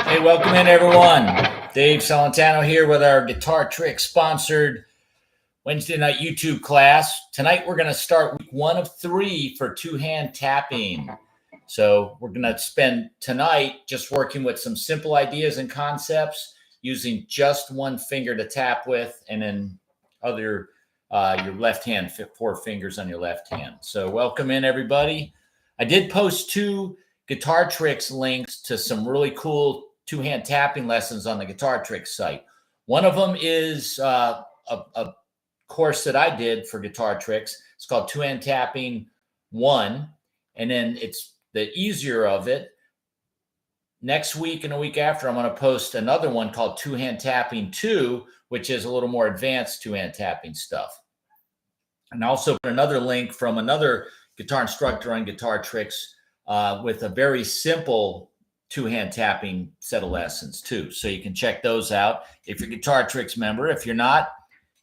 Hey, welcome in, everyone. Dave Celentano here with our Guitar Trick sponsored Wednesday night YouTube class. Tonight, we're going to start week 1 of 3 for two-hand tapping. So we're going to spend tonight just working with some simple ideas and concepts using just one finger to tap with, and then your left hand, 4 fingers on your left hand. So welcome in, everybody. I did post 2 Guitar Tricks links to some really cool two-hand tapping lessons on the Guitar Tricks site. One of them is a course that I did for Guitar Tricks. It's called Two-Hand Tapping 1, and then it's the easier of it. Next week and a week after, I'm going to post another one called Two-Hand Tapping 2, which is a little more advanced two-hand tapping stuff. And I also put another link from another guitar instructor on Guitar Tricks with a very simple two-hand tapping set of lessons too. So you can check those out if you're a Guitar Tricks member. If you're not,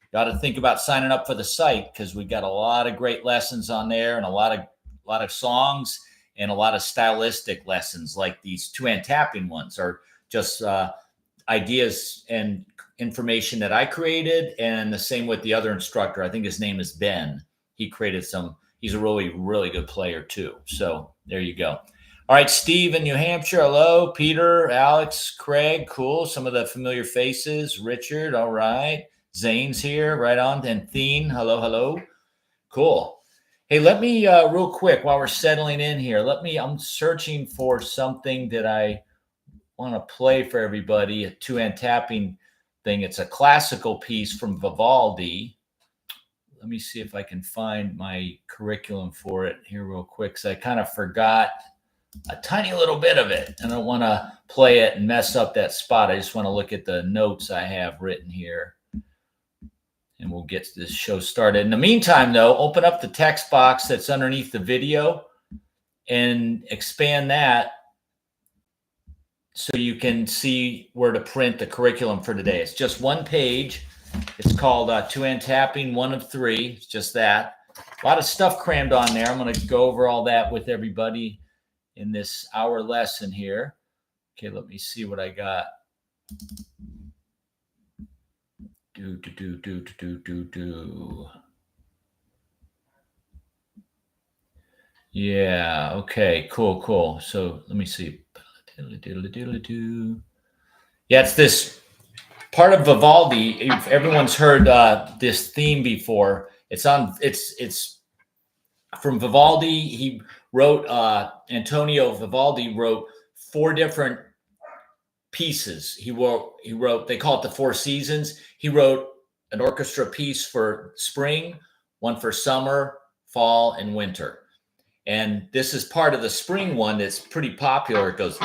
you got to think about signing up for the site, because we got a lot of great lessons on there and a lot of songs and a lot of stylistic lessons, like these two-hand tapping ones are just ideas and information that I created, and the same with the other instructor. I think his name is Ben. He created some. He's a really, really good player too. So there you go. All right, Steve in New Hampshire, hello. Peter, Alex, Craig, cool. Some of the familiar faces. Richard, all right. Zane's here, right on. And Theen, hello, hello. Cool. Hey, let me, real quick, while we're settling in here, I'm searching for something that I want to play for everybody, a two-hand tapping thing. It's a classical piece from Vivaldi. Let me see if I can find my curriculum for it here real quick, because I kind of forgot a tiny little bit of it, and I don't want to play it and mess up that spot. I just want to look at the notes I have written here, and we'll get this show started. In the meantime, though, open up the text box that's underneath the video and expand that so you can see where to print the curriculum for today. It's just one page. It's called Two-Hand Tapping 1 of 3. It's just that. A lot of stuff crammed on there. I'm going to go over all that with everybody in this hour lesson here. Okay, let me see what I got. Yeah, okay, cool. So let me see. Yeah, it's this part of Vivaldi. If everyone's heard this theme before, it's from Vivaldi. He wrote, Antonio Vivaldi wrote 4 different pieces. He wrote, they call it the 4 seasons. He wrote an orchestra piece for spring, one for summer, fall, and winter. And this is part of the spring one that's pretty popular. It goes.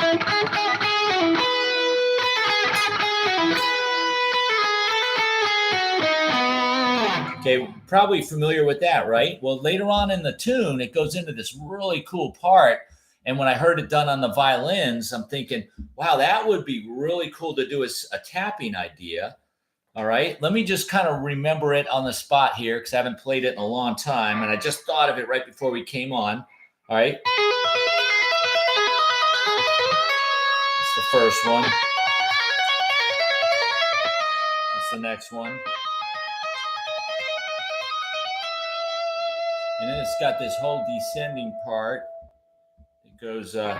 Okay, probably familiar with that, right? Well, later on in the tune, it goes into this really cool part. And when I heard it done on the violins, I'm thinking, wow, that would be really cool to do as a tapping idea. All right, let me just kind of remember it on the spot here, because I haven't played it in a long time. And I just thought of it right before we came on. All right. That's the first one. That's the next one. And then it's got this whole descending part. It goes. Okay,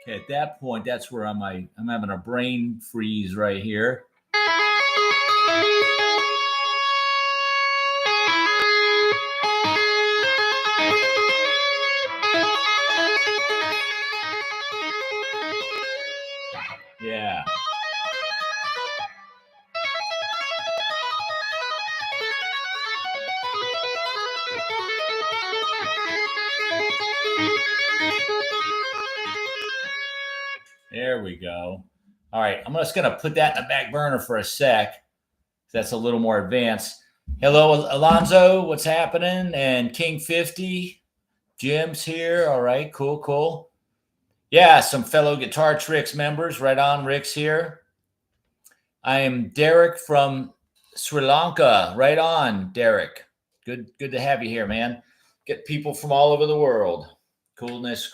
at that point, that's where I'm having a brain freeze right here. Yeah. There we go. All right, I'm just going to put that in the back burner for a sec. That's a little more advanced. Hello, Alonzo. What's happening? And King 50. Jim's here. All right, cool. Yeah, some fellow Guitar Tricks members. Right on, Rick's here. I am Derek from Sri Lanka, right on, Derek. Good to have you here, man. Get people from all over the world. Coolness.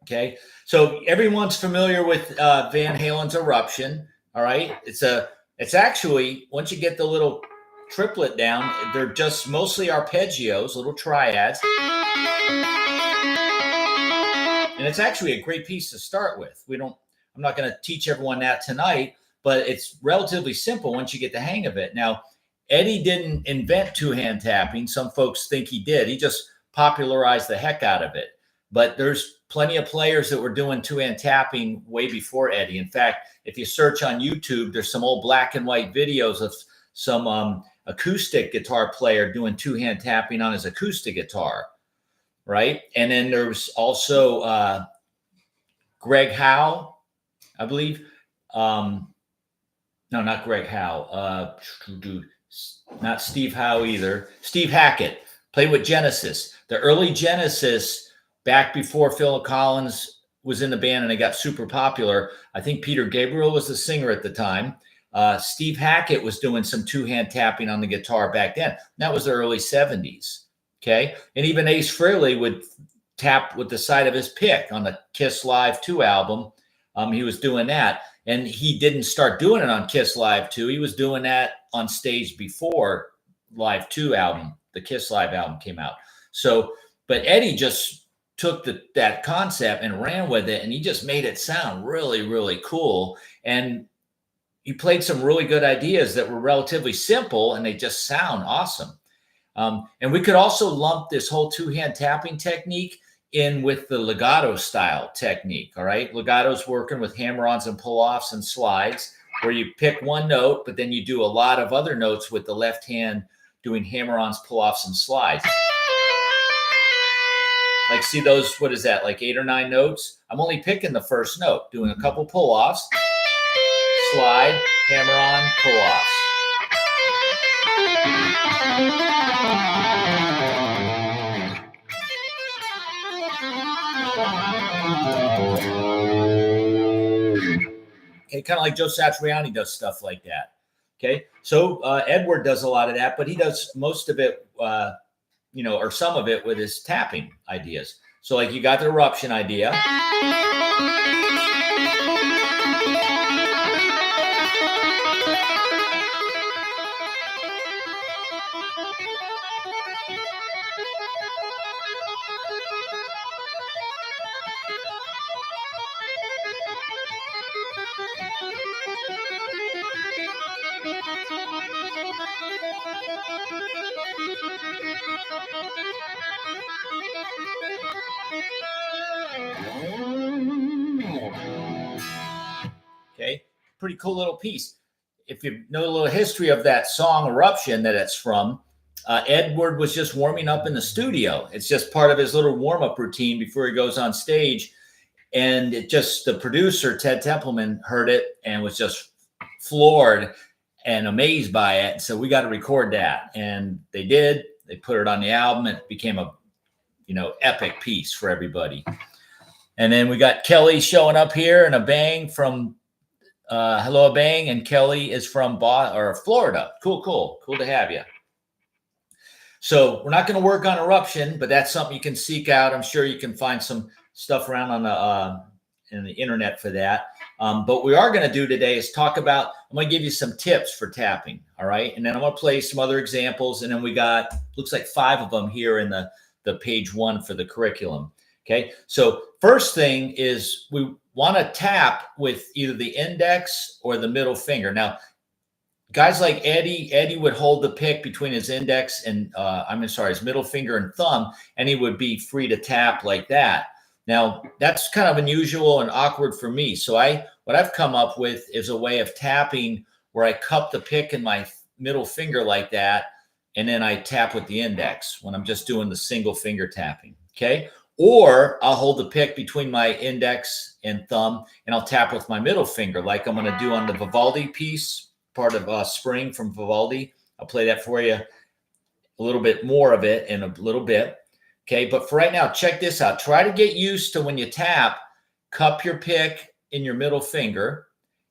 Okay, so everyone's familiar with Van Halen's Eruption. All right, it's actually, once you get the little triplet down, they're just mostly arpeggios, little triads, and it's actually a great piece to start with. I'm not going to teach everyone that tonight, but it's relatively simple once you get the hang of it. Now, Eddie didn't invent two-hand tapping. Some folks think he did. He just popularized the heck out of it. But there's plenty of players that were doing two-hand tapping way before Eddie. In fact, if you search on YouTube, there's some old black and white videos of some acoustic guitar player doing two-hand tapping on his acoustic guitar, right? And then there's also Greg Howe, I believe. No, not Greg Howe. Not Steve Howe either. Steve Hackett played with Genesis. The early Genesis, back before Phil Collins was in the band and they got super popular. I think Peter Gabriel was the singer at the time. Steve Hackett was doing some two-hand tapping on the guitar back then. That was the early 70s. Okay. And even Ace Frehley would tap with the side of his pick on the Kiss Live 2 album. He was doing that. And he didn't start doing it on Kiss Live 2. He was doing that on stage before Live 2 album, the Kiss Live album came out. So, but Eddie just took that concept and ran with it, and he just made it sound really, really cool. And he played some really good ideas that were relatively simple, and they just sound awesome. And we could also lump this whole two-hand tapping technique in with the legato style technique. All right. Legato's working with hammer-ons and pull-offs and slides, where you pick one note, but then you do a lot of other notes with the left hand doing hammer-ons, pull-offs, and slides. Like, see those, what is that, like 8 or 9 notes? I'm only picking the first note, doing a couple pull-offs, slide, hammer-on, pull-offs. Okay, kind of like Joe Satriani does stuff like that. Okay, so Edward does a lot of that, but he does most of it, or some of it with his tapping ideas. So like you got the Eruption idea. Okay, pretty cool little piece. If you know a little history of that song Eruption that it's from, Edward was just warming up in the studio. It's just part of his little warm-up routine before he goes on stage. And the producer, Ted Templeman, heard it and was just floored and amazed by it. So we got to record that. And they did. They put it on the album. It became a, epic piece for everybody. And then we got Kelly showing up here and a bang from hello, a bang. And Kelly is from Florida. Cool to have you. So we're not going to work on Eruption, but that's something you can seek out. I'm sure you can find some stuff around on the internet for that. But we are going to do today is talk about, I'm going to give you some tips for tapping. All right. And then I'm going to play some other examples. And then we got, looks like 5 of them here in the page 1 for the curriculum. Okay. So first thing is we want to tap with either the index or the middle finger. Now, guys like Eddie would hold the pick between his index and his middle finger and thumb, and he would be free to tap like that. Now, that's kind of unusual and awkward for me. So what I've come up with is a way of tapping where I cup the pick in my middle finger like that, and then I tap with the index when I'm just doing the single finger tapping, okay? Or I'll hold the pick between my index and thumb, and I'll tap with my middle finger like I'm going to do on the Vivaldi piece, part of Spring from Vivaldi. I'll play that for you, a little bit more of it in a little bit. Okay, but for right now, check this out. Try to get used to when you tap, cup your pick in your middle finger,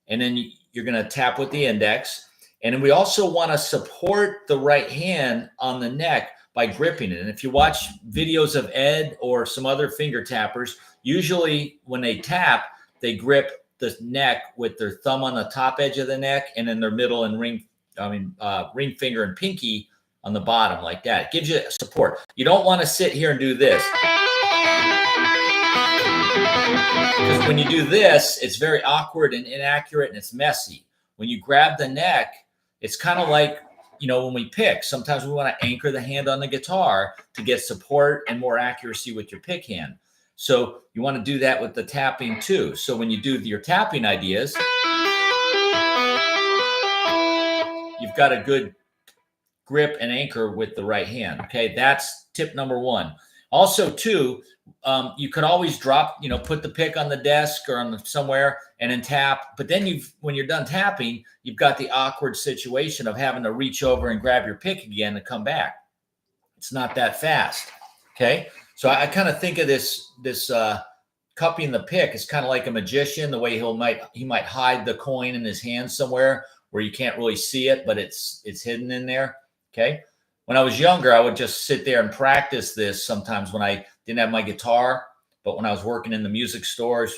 and then you're going to tap with the index. And then we also want to support the right hand on the neck by gripping it. And if you watch videos of Ed or some other finger tappers, usually when they tap, they grip the neck with their thumb on the top edge of the neck and then their middle and ring finger and pinky on the bottom like that. It gives you support. You don't want to sit here and do this. Because when you do this, it's very awkward and inaccurate and it's messy. When you grab the neck, it's kind of like, when we pick, sometimes we want to anchor the hand on the guitar to get support and more accuracy with your pick hand. So you want to do that with the tapping too. So when you do your tapping ideas, you've got a good grip and anchor with the right hand. Okay, that's tip number one. Also, too, you could always drop, put the pick on the desk or on somewhere and then tap. But then when you're done tapping, you've got the awkward situation of having to reach over and grab your pick again to come back. It's not that fast. Okay, so I kind of think of this cupping the pick is kind of like a magician. The way he might hide the coin in his hand somewhere where you can't really see it, but it's hidden in there. Okay. When I was younger, I would just sit there and practice this sometimes when I didn't have my guitar, but when I was working in the music stores,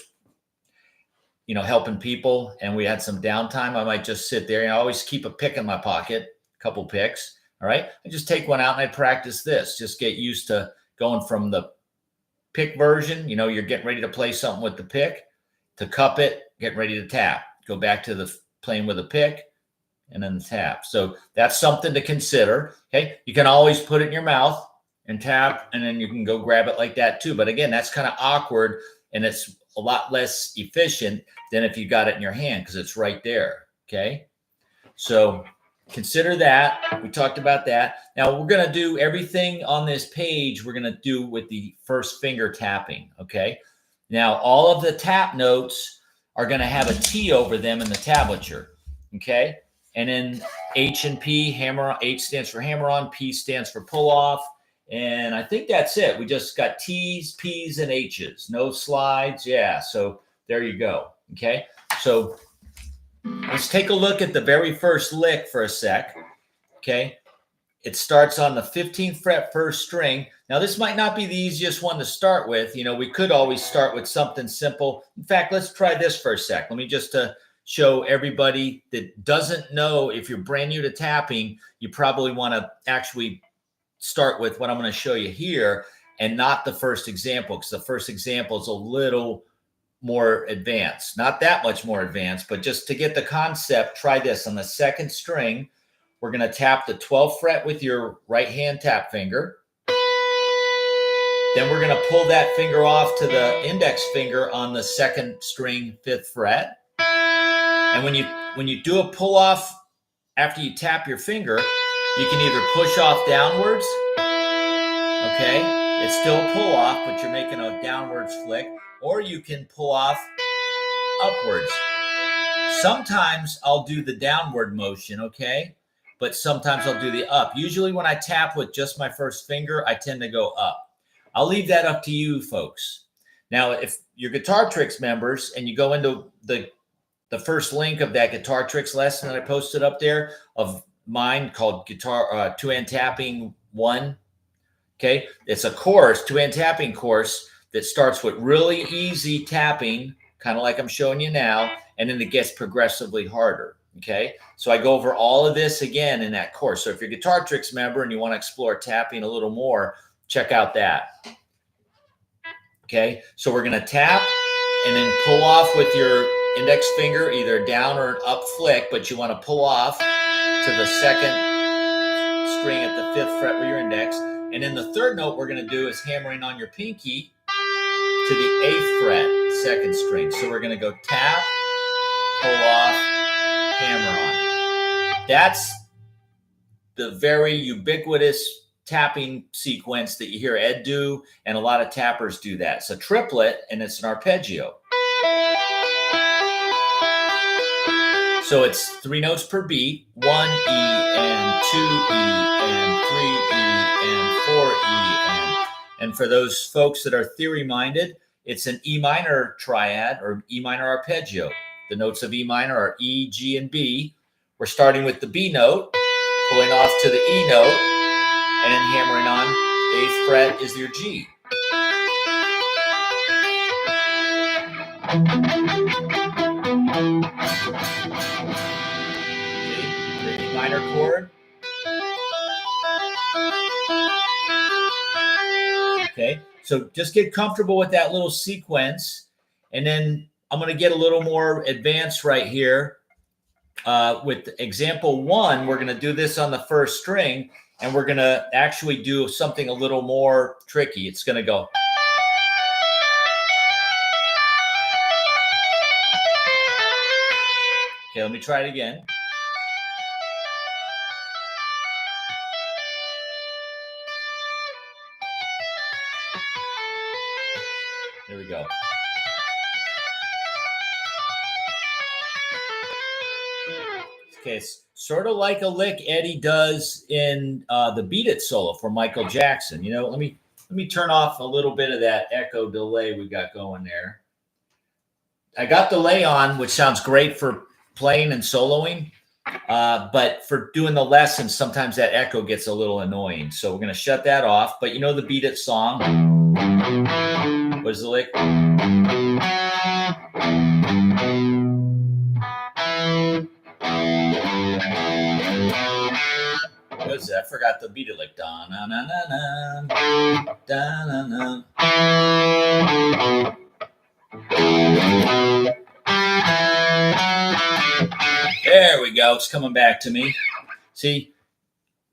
helping people and we had some downtime, I might just sit there and I always keep a pick in my pocket, a couple picks. All right. I just take one out and I practice this, just get used to going from the pick version. You're getting ready to play something with the pick to cup it, getting ready to tap, go back to the playing with a pick and then the tap. So that's something to consider. Okay. You can always put it in your mouth and tap, and then you can go grab it like that too. But again, that's kind of awkward and it's a lot less efficient than if you got it in your hand because it's right there. Okay. So consider that. We talked about that. Now we're going to do everything on this page. We're going to do with the first finger tapping. Okay. Now all of the tap notes are going to have a T over them in the tablature. Okay. And then H and P, hammer. H stands for hammer on. P stands for pull off. And I think that's it. We just got T's, P's, and H's. No slides. Yeah. So there you go. Okay. So let's take a look at the very first lick for a sec. Okay. It starts on the 15th fret first string. Now, this might not be the easiest one to start with. We could always start with something simple. In fact, let's try this for a sec. Let me just show everybody that doesn't know, if you're brand new to tapping, you probably want to actually start with what I'm going to show you here and not the first example, because the first example is a little more advanced. Not that much more advanced, but just to get the concept, try this. On the second string, we're going to tap the 12th fret with your right hand tap finger. Then we're going to pull that finger off to the index finger on the second string, 5th fret. And when you do a pull off after you tap your finger, you can either push off downwards. Okay, it's still a pull off, but you're making a downwards flick, or you can pull off upwards. Sometimes I'll do the downward motion, okay? But sometimes I'll do the up. Usually when I tap with just my first finger, I tend to go up. I'll leave that up to you folks. Now, if you're Guitar Tricks members and you go into the first link of that Guitar Tricks lesson that I posted up there of mine called Guitar Two-Hand Tapping 1, okay? It's a course, two-hand tapping course that starts with really easy tapping, kind of like I'm showing you now, and then it gets progressively harder. Okay, so I go over all of this again in that course. So if you're a Guitar Tricks member and you want to explore tapping a little more, check out that. Okay, so we're going to tap and then pull off with your index finger, either down or an up flick, but you want to pull off to the second string at the 5th fret with your index. And then the third note we're going to do is hammering on your pinky to the 8th fret, second string. So we're going to go tap, pull off, hammer on. That's the very ubiquitous tapping sequence that you hear Ed do, and a lot of tappers do that. It's a triplet, and it's an arpeggio. So it's 3 notes per beat, 1 E and 2 E and 3 E and 4 E. And for those folks that are theory-minded, it's an E minor triad or E minor arpeggio. The notes of E minor are E, G, and B, we're starting with the B note, pulling off to the E note, and then hammering on the 8th fret is your G. Okay, minor chord. Okay, so just get comfortable with that little sequence, and then I'm going to get a little more advanced right here. With example 1, we're going to do this on the first string, and we're going to actually do something a little more tricky. It's going to go. Okay, let me try it again. There we go. Okay, it's sort of like a lick Eddie does in the Beat It solo for Michael Jackson. You know, let me turn off a little bit of that echo delay we got going there. I got delay on, which sounds great for playing and soloing, but for doing the lessons, sometimes that echo gets a little annoying. So we're going to shut that off. But you know the Beat It song? What is the lick? What is that? I forgot the Beat It lick. Da-na-na-na-na, da-na-na. There we go. It's coming back to me. See,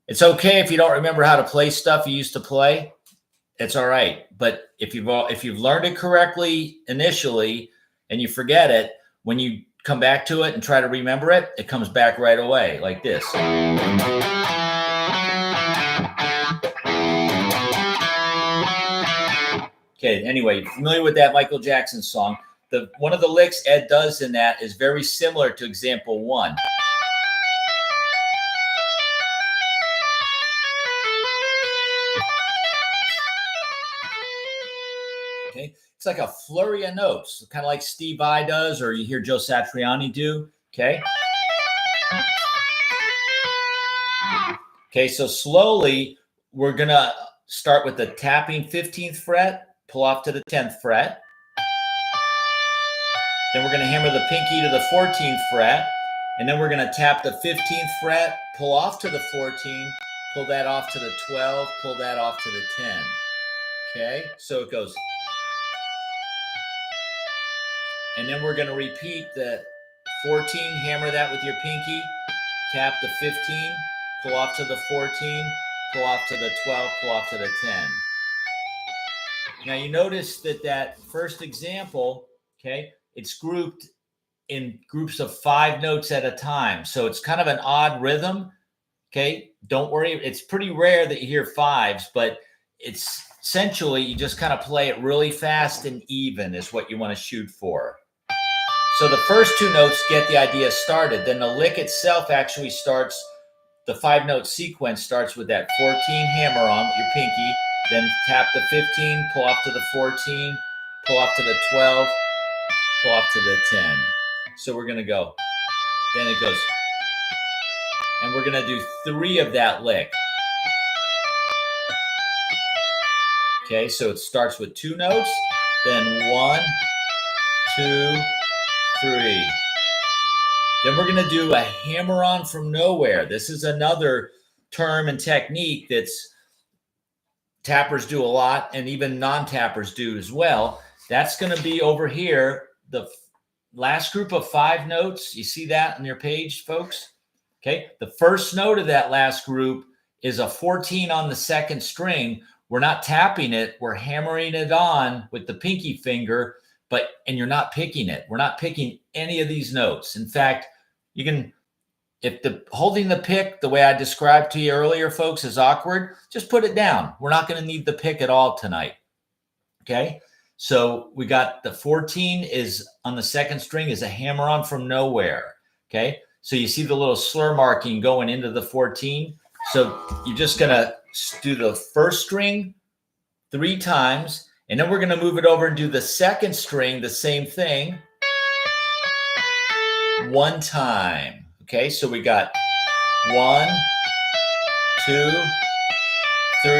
it's okay if you don't remember how to play stuff you used to play. It's all right. But if you've learned it correctly initially and you forget it, when you come back to it and try to remember it, it comes back right away, like this. Okay, anyway, familiar with that Michael Jackson song? One of the licks Ed does in that is very similar to example 1. Okay, it's like a flurry of notes, kind of like Steve Vai does, or you hear Joe Satriani do. Okay. Okay, so slowly we're gonna start with the tapping 15th fret, pull off to the 10th fret. Then we're going to hammer the pinky to the 14th fret, and then we're going to tap the 15th fret, pull off to the 14, pull that off to the 12, pull that off to the 10. Okay, so it goes. And then we're going to repeat the 14, hammer that with your pinky, tap the 15, pull off to the 14, pull off to the 12, pull off to the 10. Now you notice that first example, okay, it's grouped in groups of 5 notes at a time. So it's kind of an odd rhythm. Okay, don't worry. It's pretty rare that you hear 5s, but it's essentially you just kind of play it really fast and even is what you want to shoot for. So the first 2 notes get the idea started. Then the lick itself actually starts, the 5-note sequence starts with that 14 hammer on with your pinky, then tap the 15, pull off to the 14, pull off to the 12, pull off to the 10. So we're going to go. Then it goes. And we're going to do 3 of that lick. Okay, so it starts with 2 notes, then 1, 2, 3. Then we're going to do a hammer on from nowhere. This is another term and technique that's tappers do a lot, and even non-tappers do as well. That's going to be over here, the last group of 5 notes. You see that on your page, folks? Okay, the first note of that last group is a 14 on the 2nd string. We're not tapping it, we're hammering it on with the pinky finger, and you're not picking it. We're not picking any of these notes. In fact, you can, if holding the pick the way I described to you earlier, folks, is awkward, just put it down. We're not going to need the pick at all tonight. Okay, so we got the 14 is on the 2nd string is a hammer on from nowhere. Okay, so you see the little slur marking going into the 14. So you're just going to do the first string 3 times, and then we're going to move it over and do the 2nd string, the same thing, 1 time. Okay, so we got 1, 2, 3,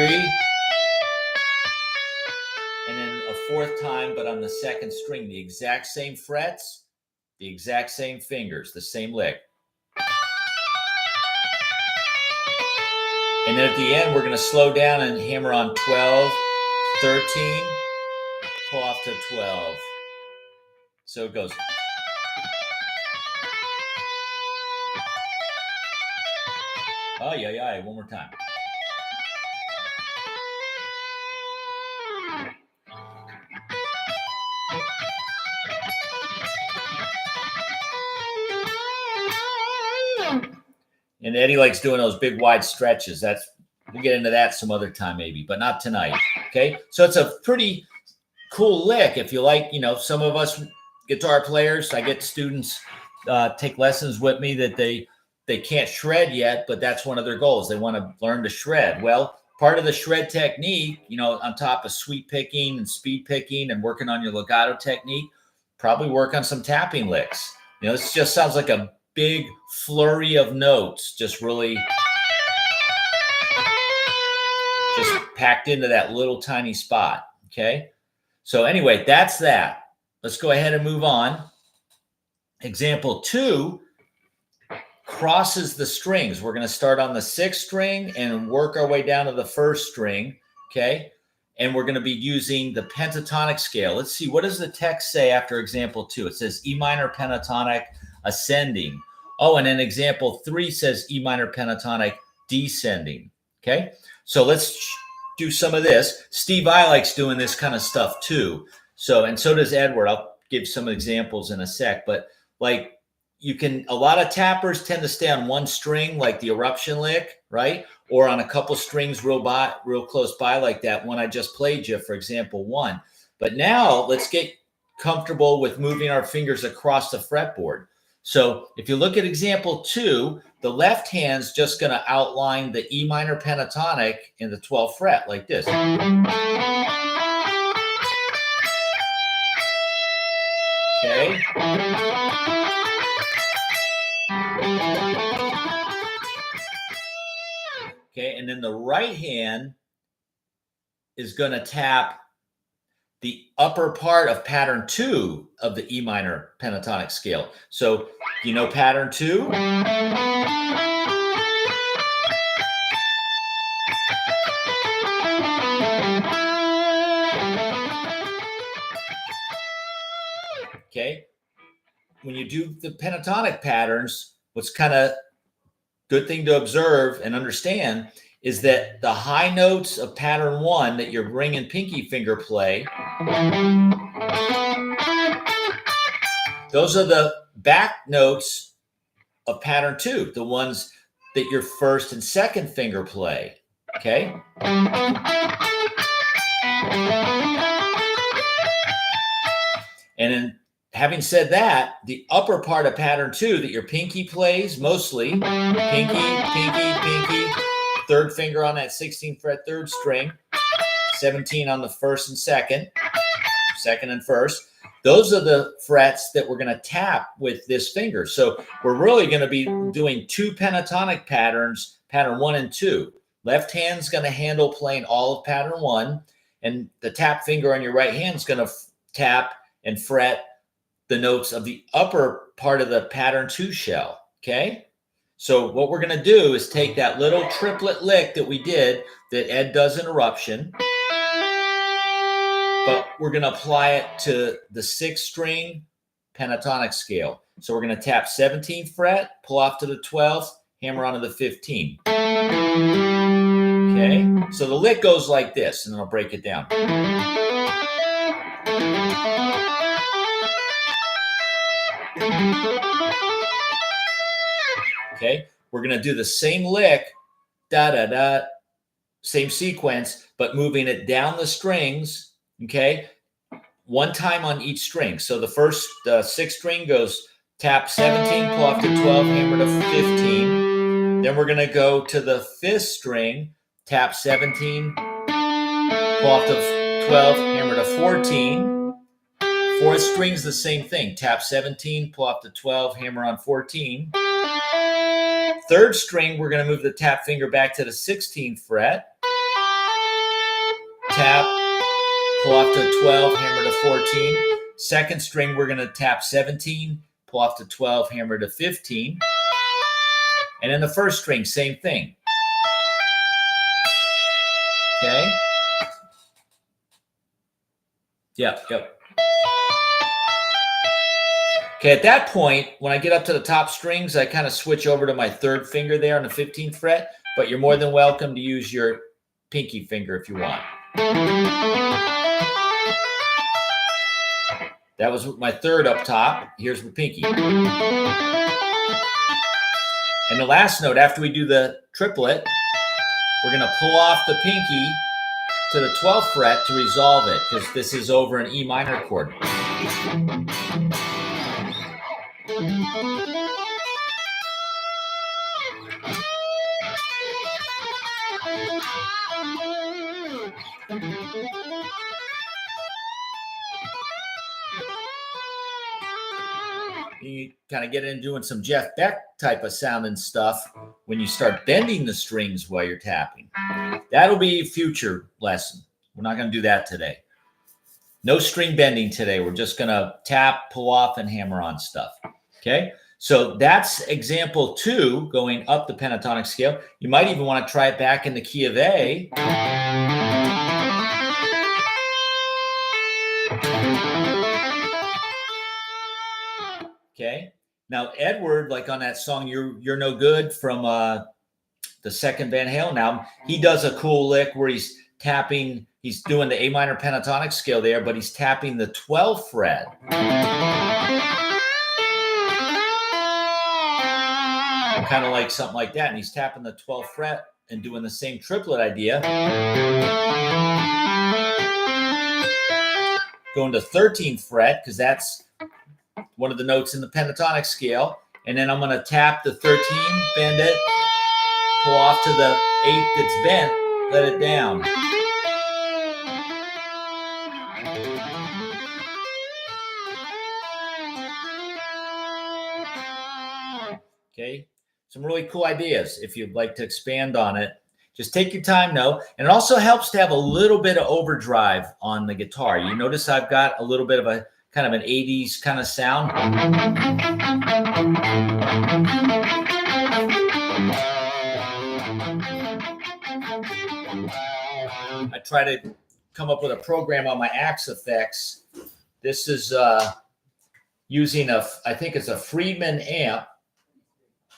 and then a fourth time, but on the second string, the exact same frets, the exact same fingers, the same lick. And then at the end, we're going to slow down and hammer on 12, 13, pull off to 12. So it goes. Oh, yeah. One more time. And Eddie likes doing those big wide stretches. We'll get into that some other time maybe, but not tonight. Okay, so it's a pretty cool lick. If you like, some of us guitar players, I get students take lessons with me that they can't shred yet, but that's one of their goals. They want to learn to shred. Well, part of the shred technique, on top of sweep picking and speed picking and working on your legato technique, probably work on some tapping licks. This just sounds like a big flurry of notes, just really just packed into that little tiny spot. Okay, so anyway, that's that. Let's go ahead and move on. Example 2 crosses the strings. We're going to start on the 6th string and work our way down to the 1st string. Okay, and we're going to be using the pentatonic scale. Let's see, what does the text say after example 2? It says E minor pentatonic ascending. Oh, and then example 3 says E minor pentatonic descending. Okay, so let's do some of this. Steve Vai likes doing this kind of stuff too. And so does Edward. I'll give some examples in a sec, but like a lot of tappers tend to stay on one string, like the eruption lick, right? Or on a couple strings real close by, like that one I just played you for example 1. But now let's get comfortable with moving our fingers across the fretboard. So if you look at example 2, the left hand's just going to outline the E minor pentatonic in the 12th fret like this. Okay. Okay, and then the right hand is going to tap the upper part of pattern 2 of the E minor pentatonic scale. So, pattern 2? Okay. When you do the pentatonic patterns, what's kind of good thing to observe and understand is that the high notes of pattern 1 that your ring and pinky finger play, those are the back notes of pattern 2, the ones that your first and second finger play. Okay? And then having said that, the upper part of pattern 2 that your pinky plays mostly, pinky, third finger on that 16th fret, 3rd string, 17 on the 1st and 2nd, 2nd and 1st. Those are the frets that we're going to tap with this finger. So we're really going to be doing 2 pentatonic patterns, pattern 1 and 2. Left hand's going to handle playing all of pattern 1, and the tap finger on your right hand is going to tap and fret the notes of the upper part of the pattern 2 shell. Okay? So what we're going to do is take that little triplet lick that we did that Ed does in eruption, but we're going to apply it to the 6th string pentatonic scale. So we're going to tap 17th fret, pull off to the 12th, hammer onto the 15th. Okay? So the lick goes like this, and then I'll break it down. Okay, we're going to do the same lick, same sequence, but moving it down the strings, okay, one time on each string. So the 6th string goes tap 17, pull off to 12, hammer to 15. Then we're going to go to the 5th string, tap 17, pull off to 12, hammer to 14. 4th string's the same thing. Tap 17, pull off to 12, hammer on 14. Third string, we're going to move the tap finger back to the 16th fret. Tap, pull off to 12, hammer to 14. Second string, we're going to tap 17, pull off to 12, hammer to 15. And then the first string, same thing. Okay? Yep. Okay, at that point, when I get up to the top strings, I kind of switch over to my third finger there on the 15th fret, but you're more than welcome to use your pinky finger if you want. That was my third up top. Here's my pinky. And the last note, after we do the triplet, we're going to pull off the pinky to the 12th fret to resolve it, because this is over an E minor chord. You kind of get into doing some Jeff Beck type of sounding stuff when you start bending the strings while you're tapping. That'll be a future lesson. We're not going to do that today. No string bending today. We're just going to tap, pull off, and hammer on stuff. Okay? So that's example 2, going up the pentatonic scale. You might even want to try it back in the key of A. Okay. Now, Edward, like on that song, You're No Good from the second Van Halen album, he does a cool lick where he's tapping, he's doing the A minor pentatonic scale there, but he's tapping the 12th fret. Kind of like something like that. And he's tapping the 12th fret and doing the same triplet idea. Going to 13th fret, because that's one of the notes in the pentatonic scale. And then I'm going to tap the 13, bend it, pull off to the 8 that's bent, let it down. Okay, some really cool ideas if you'd like to expand on it. Just take your time, though. And it also helps to have a little bit of overdrive on the guitar. You notice I've got a little bit of a kind of an 80s kind of sound. I try to come up with a program on my Axe-Fx. This is using I think it's a Friedman amp.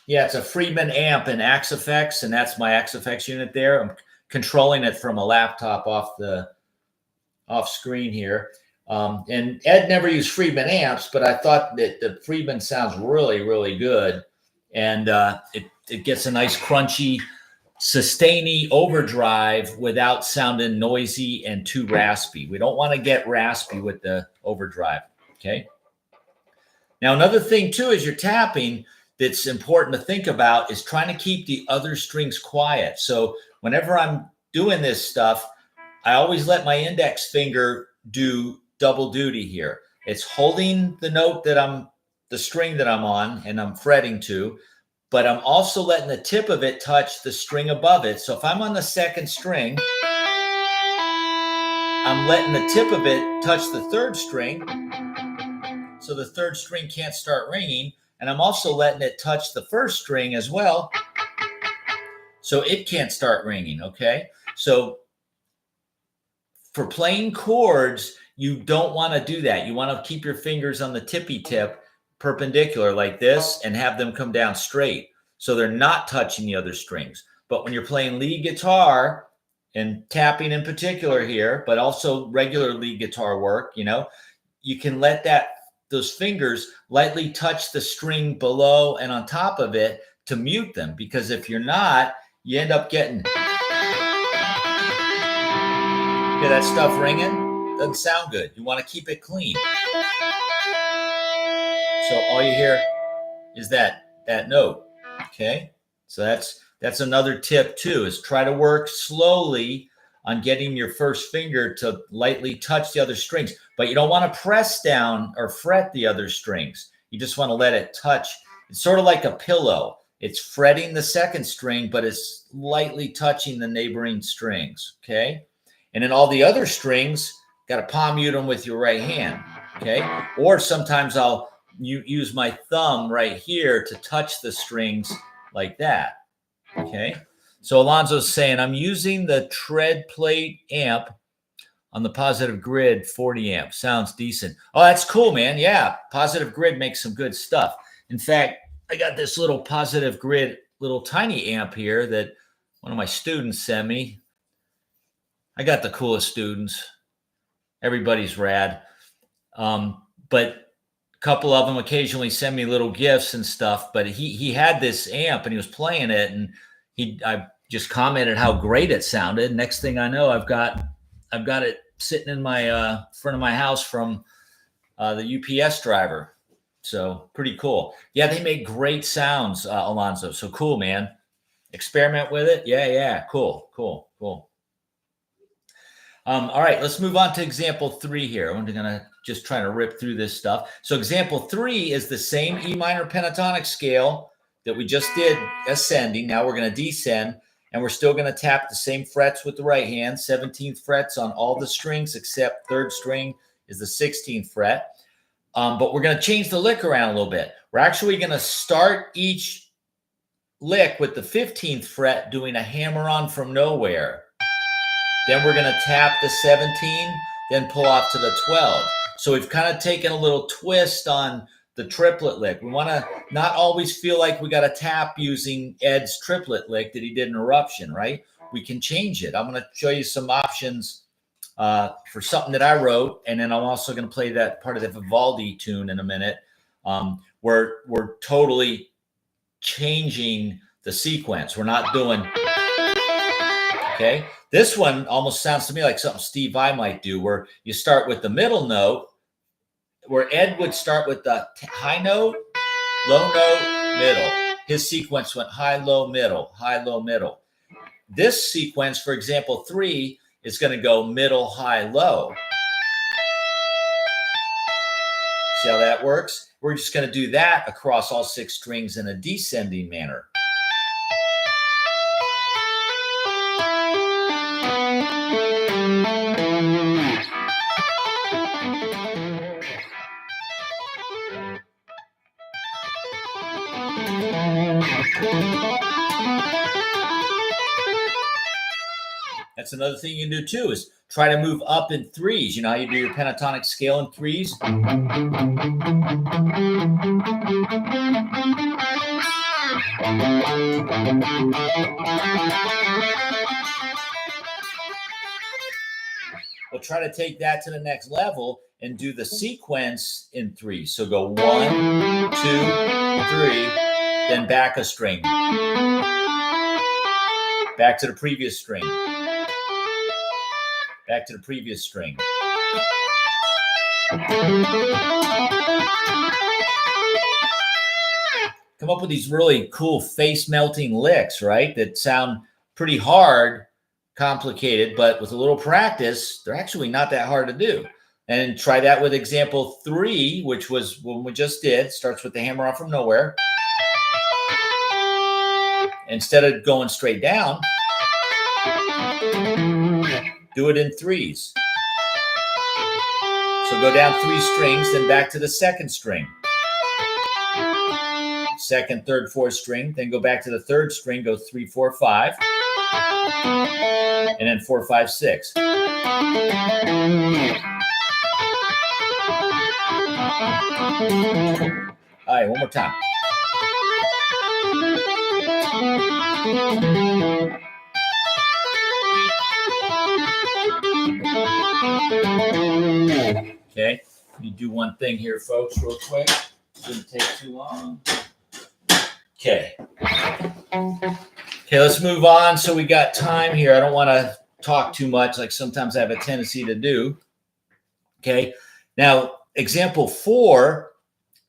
Yeah, it's a Friedman amp in Axe-Fx, and that's my Axe-Fx unit there. I'm controlling it from a laptop off screen here. And Ed never used Friedman amps, but I thought that the Friedman sounds really, really good. And it gets a nice crunchy, sustainy overdrive without sounding noisy and too raspy. We don't want to get raspy with the overdrive, okay? Now, another thing, too, as you're tapping that's important to think about is trying to keep the other strings quiet. So whenever I'm doing this stuff, I always let my index finger do double duty here. It's holding the note the string that I'm on and I'm fretting to, but I'm also letting the tip of it touch the string above it. So if I'm on the second string, I'm letting the tip of it touch the third string, so the third string can't start ringing. And I'm also letting it touch the first string as well, so it can't start ringing, okay? So for playing chords, you don't want to do that. You want to keep your fingers on the tippy tip perpendicular like this and have them come down straight, so they're not touching the other strings. But when you're playing lead guitar and tapping in particular here, but also regular lead guitar work, you can let those fingers lightly touch the string below and on top of it to mute them, because if you're not, you end up getting that stuff ringing. Doesn't sound good. You want to keep it clean. So all you hear is that note. Okay, so that's another tip too, is try to work slowly on getting your first finger to lightly touch the other strings, but you don't want to press down or fret the other strings. You just want to let it touch. It's sort of like a pillow. It's fretting the second string, but it's lightly touching the neighboring strings, okay? And then all the other strings, got to palm mute them with your right hand, okay? Or sometimes I'll use my thumb right here to touch the strings like that, okay? So Alonzo's saying, I'm using the tread plate amp on the Positive Grid 40 amp. Sounds decent. Oh, that's cool, man. Yeah, Positive Grid makes some good stuff. In fact, I got this little Positive Grid little tiny amp here that one of my students sent me. I got the coolest students. Everybody's rad. But a couple of them occasionally send me little gifts and stuff. But he had this amp and he was playing it, and I just commented how great it sounded. Next thing I know, I've got it sitting in my front of my house from the UPS driver. So pretty cool. Yeah, they make great sounds, Alonzo. So cool, man. Experiment with it. Yeah. Cool. All right, let's move on to example 3 here. I'm gonna just try to rip through this stuff. So example 3 is the same E minor pentatonic scale that we just did ascending. Now we're gonna descend, and we're still gonna tap the same frets with the right hand, 17th frets on all the strings except third string is the 16th fret. But we're going to change the lick around a little bit. We're actually going to start each lick with the 15th fret doing a hammer on from nowhere. Then we're going to tap the 17, then pull off to the 12. So we've kind of taken a little twist on the triplet lick. We want to not always feel like we got to tap using Ed's triplet lick that he did in Eruption, right? We can change it. I'm going to show you some options for something that I wrote, and then I'm also going to play that part of the Vivaldi tune in a minute. We're totally changing the sequence. We're not doing, okay? This one almost sounds to me like something Steve Vai might do, where you start with the middle note, where Ed would start with the high note, low note, middle. His sequence went high, low, middle, high, low, middle. This sequence, for example, 3, is going to go middle, high, low. See how that works? We're just going to do that across all 6 strings in a descending manner. That's another thing you can do too, is try to move up in 3s. You know how you do your pentatonic scale in 3s? We'll try to take that to the next level and do the sequence in 3s. So go 1, 2, 3, then back a string. Back to the previous string. Back to the previous string. Come up with these really cool face-melting licks, right? That sound pretty hard, complicated, but with a little practice, they're actually not that hard to do. And try that with example 3, which was what we just did. Starts with the hammer on from nowhere. Instead of going straight down, do it in 3s. So go down 3 strings, then back to the second string. Second, third, fourth string, then go back to the third string, go 3, 4, 5. And then 4, 5, 6. All right, one more time. Okay, let me do one thing here, folks, real quick. Shouldn't take too long. Okay. Okay, let's move on. So we got time here. I don't want to talk too much, like sometimes I have a tendency to do. Okay, now example 4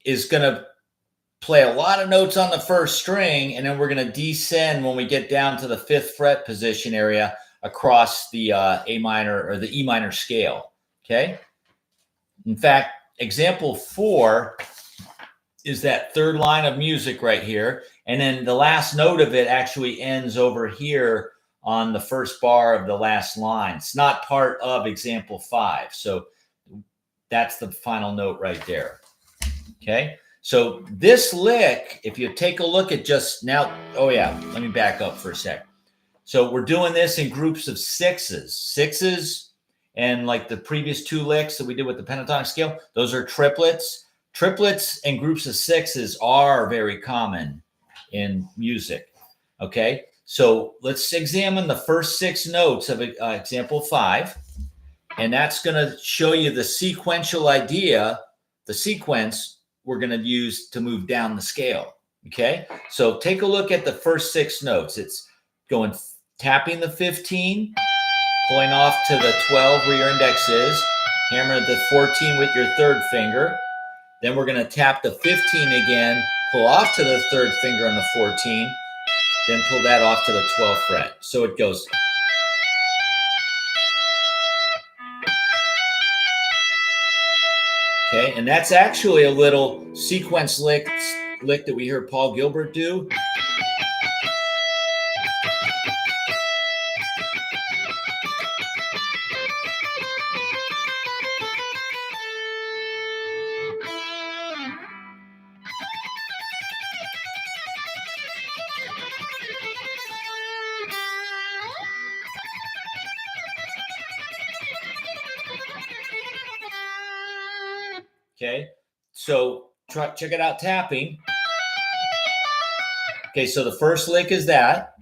is going to play a lot of notes on the first string, and then we're going to descend when we get down to the 5th fret position area across the A minor or the E minor scale. Okay. In fact, example 4 is that third line of music right here, And then the last note of it actually ends over here on the first bar of the last line. It's not part of example 5. So that's the final note right there. Okay. So this lick, if you take a look at just now, oh yeah, let me back up for a sec. So we're doing this in groups of sixes, and like the previous 2 licks that we did with the pentatonic scale, those are triplets. Triplets and groups of 6s are very common in music. Okay, so let's examine the first 6 notes of example 5, and that's going to show you the sequential idea, the sequence we're going to use to move down the scale. Okay, so take a look at the first 6 notes. It's going tapping the 15, pulling off to the 12 where your index is, hammer the 14 with your 3rd finger. Then we're going to tap the 15 again, pull off to the 3rd finger on the 14, then pull that off to the 12th fret. So it goes. Okay, and that's actually a little sequence lick that we heard Paul Gilbert do. Okay, so check it out tapping. Okay, so the first lick is that.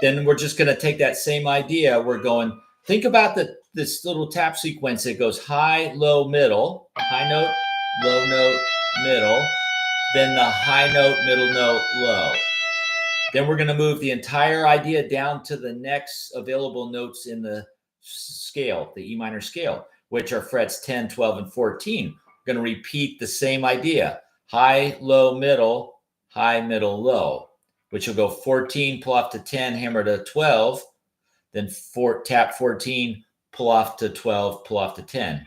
Then we're just going to take that same idea. We're going, think about this little tap sequence that goes high, low, middle, high note, low note, middle, then the high note, middle note, low. Then we're going to move the entire idea down to the next available notes in the scale, the E minor scale, which are frets 10, 12, and 14. We're going to repeat the same idea. High, low, middle, high, middle, low, which will go 14, pull off to 10, hammer to 12, then tap 14, pull off to 12, pull off to 10.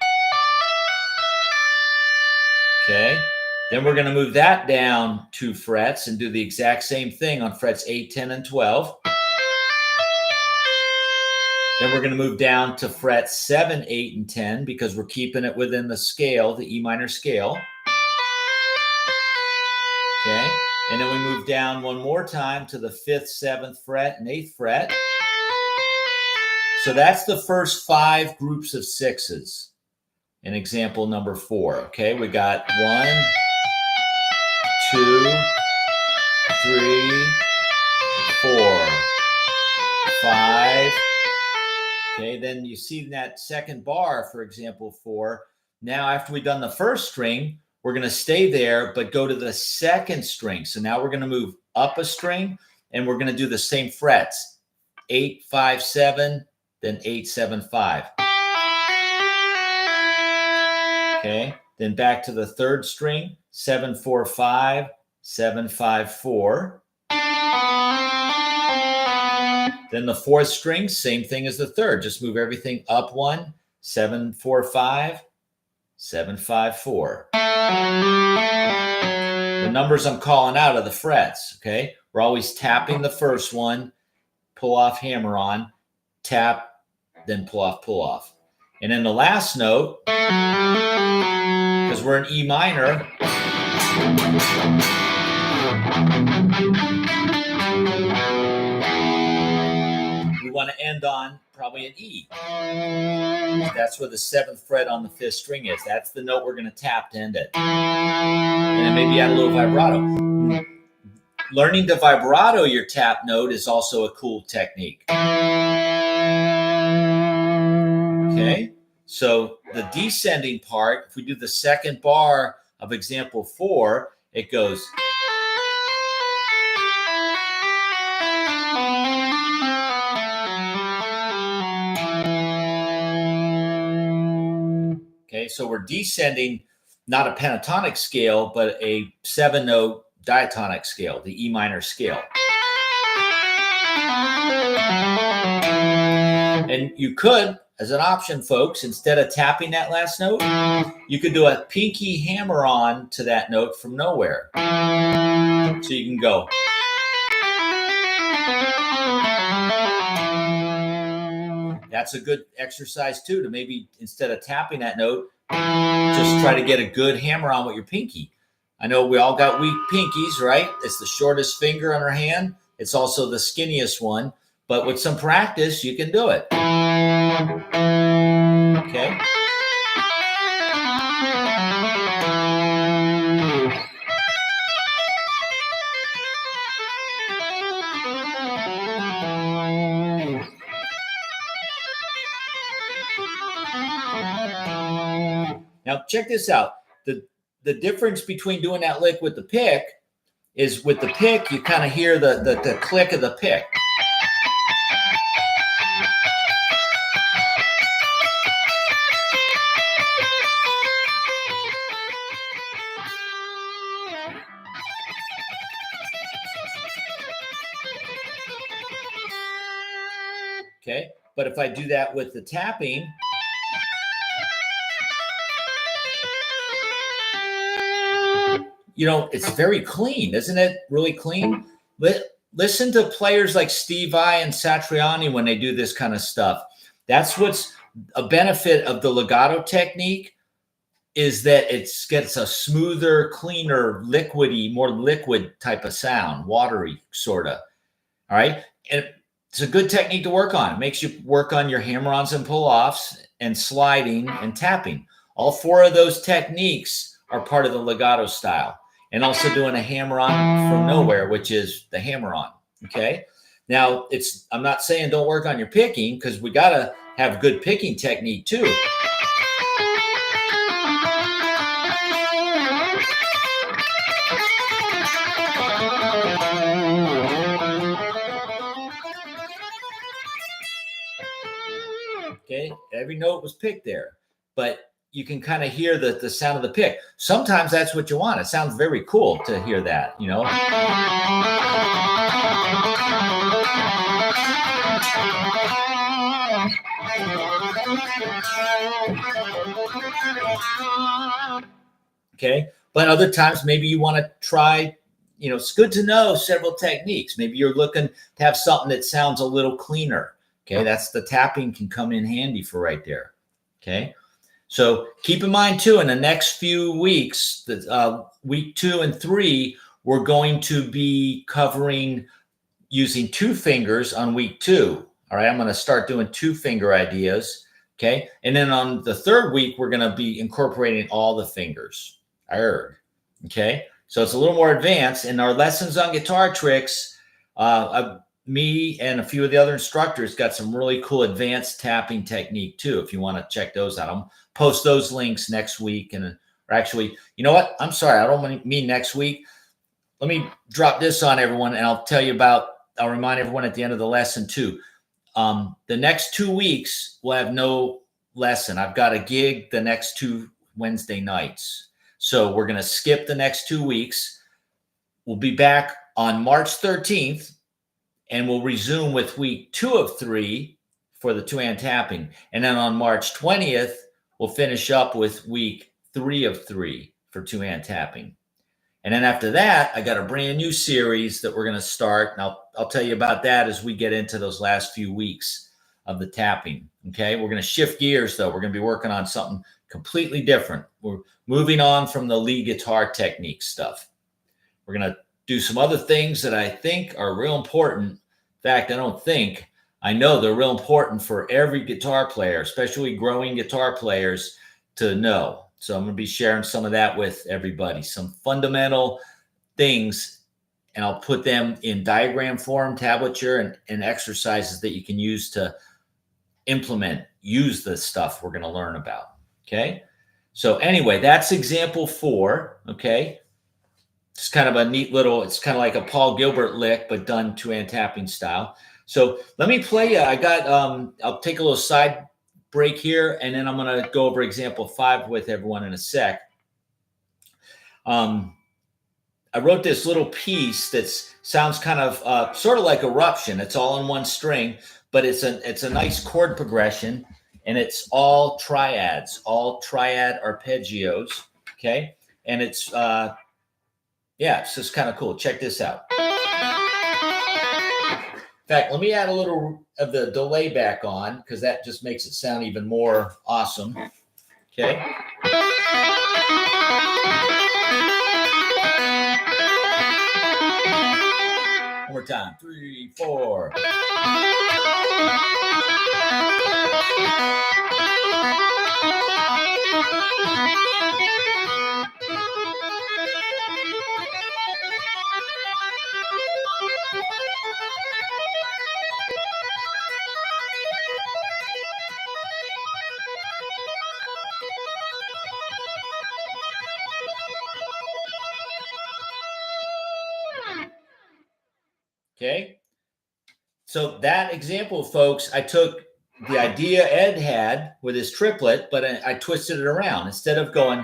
Okay. Then we're going to move that down 2 frets and do the exact same thing on frets 8, 10, and 12. Then we're going to move down to frets 7, 8, and 10 because we're keeping it within the scale, the E minor scale. Okay. And then we move down one more time to the 5th, 7th fret, and 8th fret. So that's the first 5 groups of 6s in example number 4. Okay. We got 1, 2, 3, 4, 5. Okay, then you see that second bar for example 4. Now, after we've done the first string, we're going to stay there, but go to the second string. So now we're going to move up a string, and we're going to do the same frets: 8, 5, 7, then 8, 7, 5. Okay, then back to the 3rd string: 7, 4, 5, 7, 5, 4. Then the 4th string, same thing as the 3rd. Just move everything up 1, 7, 4, 5, 7, 5, 4. The numbers I'm calling out are the frets, okay? We're always tapping the first one, pull off, hammer on, tap, then pull off. And then the last note, because we're in E minor, we want to end on probably an E. That's where the 7th fret on the 5th string is. That's the note we're going to tap to end it. And then maybe add a little vibrato. Learning to vibrato your tap note is also a cool technique. Okay, so the descending part, if we do the second bar of example 4, it goes. Okay, so we're descending not a pentatonic scale, but a 7-note diatonic scale, the E minor scale. And you could, as an option, folks, instead of tapping that last note, you could do a pinky hammer on to that note from nowhere. So you can go. That's a good exercise too, to maybe instead of tapping that note, just try to get a good hammer on with your pinky. I know we all got weak pinkies, right? It's the shortest finger on our hand. It's also the skinniest one, but with some practice, you can do it. Okay. Now check this out. The difference between doing that lick with the pick is with the pick, you kind of hear the click of the pick. Okay, but if I do that with the tapping, you know, it's very clean. Isn't it really clean? Listen to players like Steve Vai and Satriani when they do this kind of stuff. That's what's a benefit of the legato technique, is that it gets a smoother, cleaner, liquidy, more liquid type of sound, watery sort of. All right. And it's a good technique to work on. It makes you work on your hammer-ons and pull-offs and sliding and tapping. All four of those techniques are part of the legato style. And also doing a hammer-on from nowhere, which is the hammer-on. Okay. Now, I'm not saying don't work on your picking, because we got to have good picking technique too. Okay, every note was picked there, but you can kind of hear the sound of the pick. Sometimes that's what you want. It sounds very cool to hear that, you know. Okay, but other times maybe you want to try, you know, it's good to know several techniques. Maybe you're looking to have something that sounds a little cleaner. Okay, that's the tapping can come in handy for right there. Okay, so keep in mind too, in the next few weeks, week 2 and 3, we're going to be covering using 2 fingers on week 2. All right, I'm going to start doing 2 finger ideas. Okay, and then on the 3rd week, we're going to be incorporating all the fingers. Okay, so it's a little more advanced. In our lessons on guitar tricks, me and a few of the other instructors got some really cool advanced tapping technique too. If you want to check those out, I'll post those links next week. Or actually, you know what? I'm sorry, I don't mean next week. Let me drop this on everyone, and I'll remind everyone at the end of the lesson too. The next 2 weeks we'll have no lesson. I've got a gig the next 2 Wednesday nights. So we're going to skip the next 2 weeks. We'll be back on March 13th, and we'll resume with week 2 of 3 for the 2-hand tapping. And then on March 20th, we'll finish up with week 3 of 3 for 2-hand tapping. And then after that, I got a brand new series that we're going to start. And I'll tell you about that as we get into those last few weeks of the tapping. Okay, we're going to shift gears though. We're going to be working on something completely different. We're moving on from the lead guitar technique stuff. We're going to do some other things that I think are real important. In fact, I know they're real important for every guitar player, especially growing guitar players, to know. So I'm going to be sharing some of that with everybody, some fundamental things, and I'll put them in diagram form, tablature, and exercises that you can use to use the stuff we're going to learn about. Okay. So anyway, that's example 4. Okay. It's kind of a neat little, it's kind of like a Paul Gilbert lick, but done 2-hand tapping style. So let me play you. I'll take a little side break here, and then I'm going to go over example 5 with everyone in a sec. I wrote this little piece that sounds kind of sort of like Eruption. It's all on one string, but it's a nice chord progression, and it's all triad arpeggios. Okay, and it's Yeah, it's just kind of cool. Check this out. In fact, let me add a little of the delay back on because that just makes it sound even more awesome. Okay. One more time. 3, 4. Okay. So that example, folks, I took the idea Ed had with his triplet, but I twisted it around. Instead of going,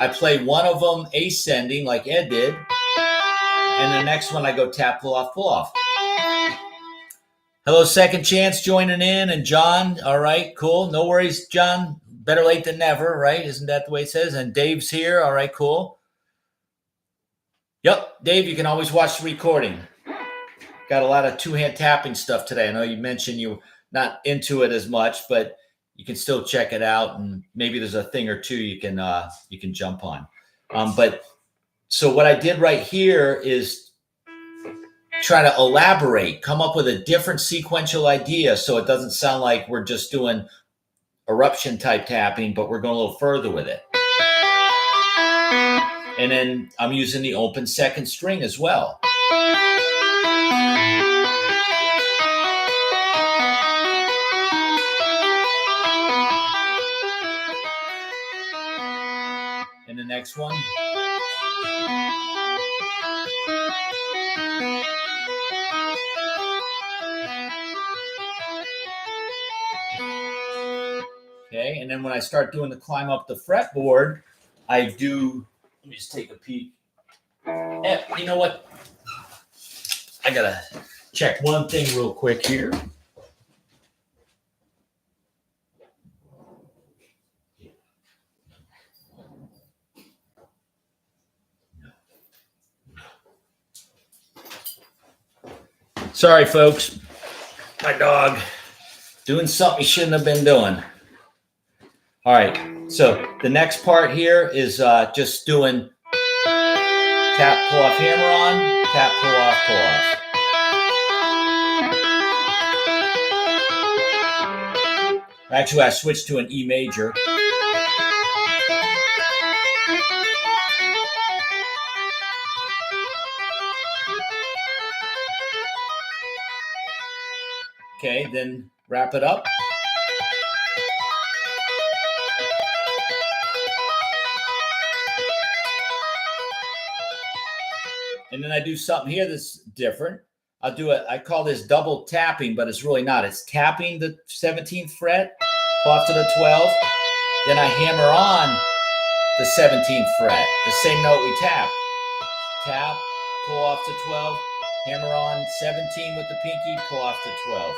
I play one of them ascending like Ed did, and the next one I go tap, pull off, pull off. Hello, Second Chance joining in, and John. All right, cool. No worries, John. Better late than never, right? Isn't that the way it says? And Dave's here. All right, cool. Yep, Dave, you can always watch the recording. Got a lot of two-hand tapping stuff today. I know you mentioned you're not into it as much, but you can still check it out, and maybe there's a thing or two you can jump on. But so what I did right here is try to elaborate, come up with a different sequential idea so it doesn't sound like we're just doing eruption type tapping, but we're going a little further with it. And then I'm using the open second string as well. And the next one. Okay, and then when I start doing the climb up the fretboard, I do, let me just take a peek. You know what? I gotta check one thing real quick here. Sorry, folks. My dog doing something he shouldn't have been doing. All right, so the next part here is just doing tap, pull off, hammer on, tap, pull off, pull off. Actually, I switched to an E major. Okay, then wrap it up. And then I do something here that's different. I'll do it. I call this double tapping, but it's really not. It's tapping the 17th fret, pull off to the 12th. Then I hammer on the 17th fret, the same note we tapped. Tap, pull off to 12, hammer on 17 with the pinky, pull off to 12.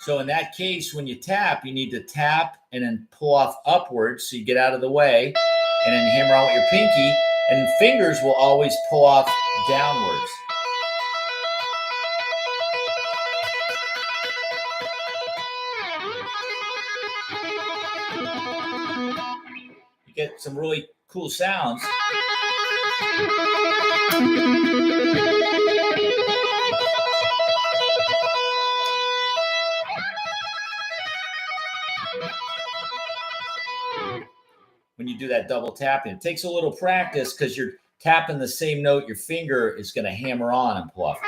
So in that case, when you tap, you need to tap and then pull off upwards so you get out of the way, and then hammer on with your pinky, and fingers will always pull off downwards. You get some really cool sounds. When you do that double tapping, it takes a little practice because you're tapping the same note your finger is going to hammer on and pull off.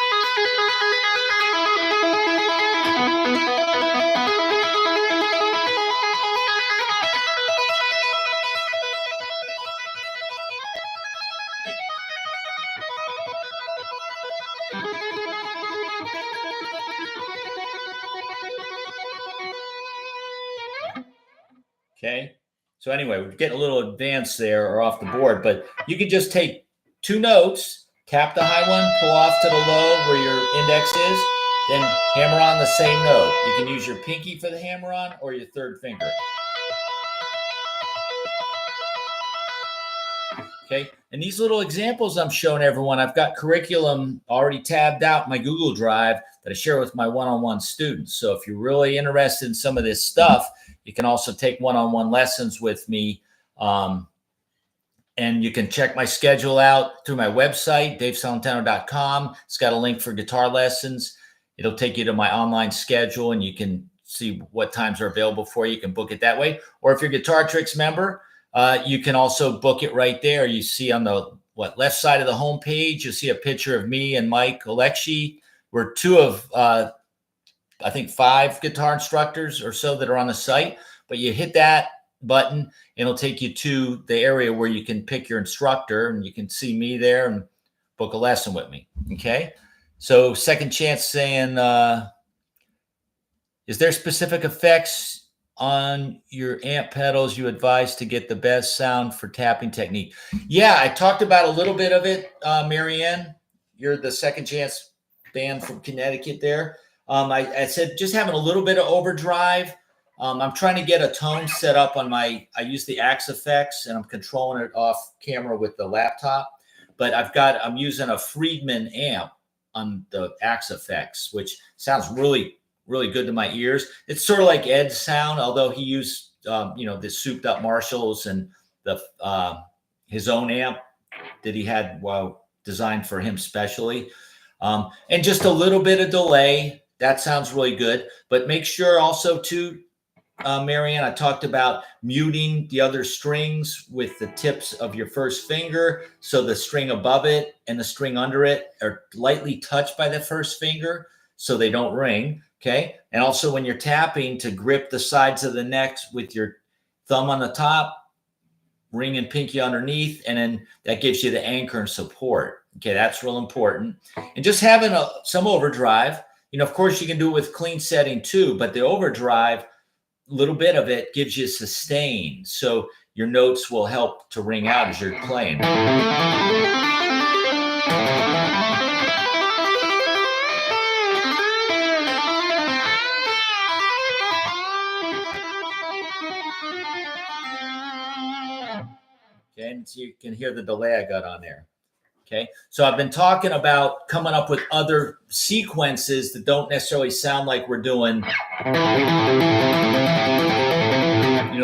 Okay. So anyway, we're getting a little advanced there or off the board, but you can just take two notes, tap the high one, pull off to the low where your index is, then hammer on the same note. You can use your pinky for the hammer on or your third finger. Okay. And these little examples I'm showing everyone, I've got curriculum already tabbed out in my Google Drive that I share with my one-on-one students. So if you're really interested in some of this stuff, you can also take one-on-one lessons with me. And you can check my schedule out through my website, davesolentano.com. It's got a link for guitar lessons. It'll take you to my online schedule and you can see what times are available for you. You can book it that way. Or if you're a Guitar Tricks member, you can also book it right there. You see on the left side of the homepage, you'll see a picture of me and Mike Alexi. We're two of, I think, 5 guitar instructors or so that are on the site. But you hit that button and it'll take you to the area where you can pick your instructor and you can see me there and book a lesson with me. Okay. So Second Chance saying, is there specific effects on your amp pedals you advise to get the best sound for tapping technique? Yeah, I talked about a little bit of it, Marianne. You're the Second Chance band from Connecticut there. I said just having a little bit of overdrive. I'm trying to get a tone set up on I use the Axe Effects and I'm controlling it off camera with the laptop, but I'm using a Friedman amp on the Axe Effects, which sounds really, really good to my ears. It's sort of like Ed's sound, although he used, the souped up Marshalls and his own amp that he had designed for him specially. And just a little bit of delay. That sounds really good, but make sure also too, Marianne, I talked about muting the other strings with the tips of your first finger. So the string above it and the string under it are lightly touched by the first finger so they don't ring. Okay. And also when you're tapping, to grip the sides of the neck with your thumb on the top, ring and pinky underneath, and then that gives you the anchor and support. Okay. That's real important. And just having some overdrive, of course you can do it with clean setting too, but the overdrive, little bit of it gives you sustain, so your notes will help to ring out as you're playing. Okay, and so you can hear the delay I got on there. Okay, so I've been talking about coming up with other sequences that don't necessarily sound like we're doing,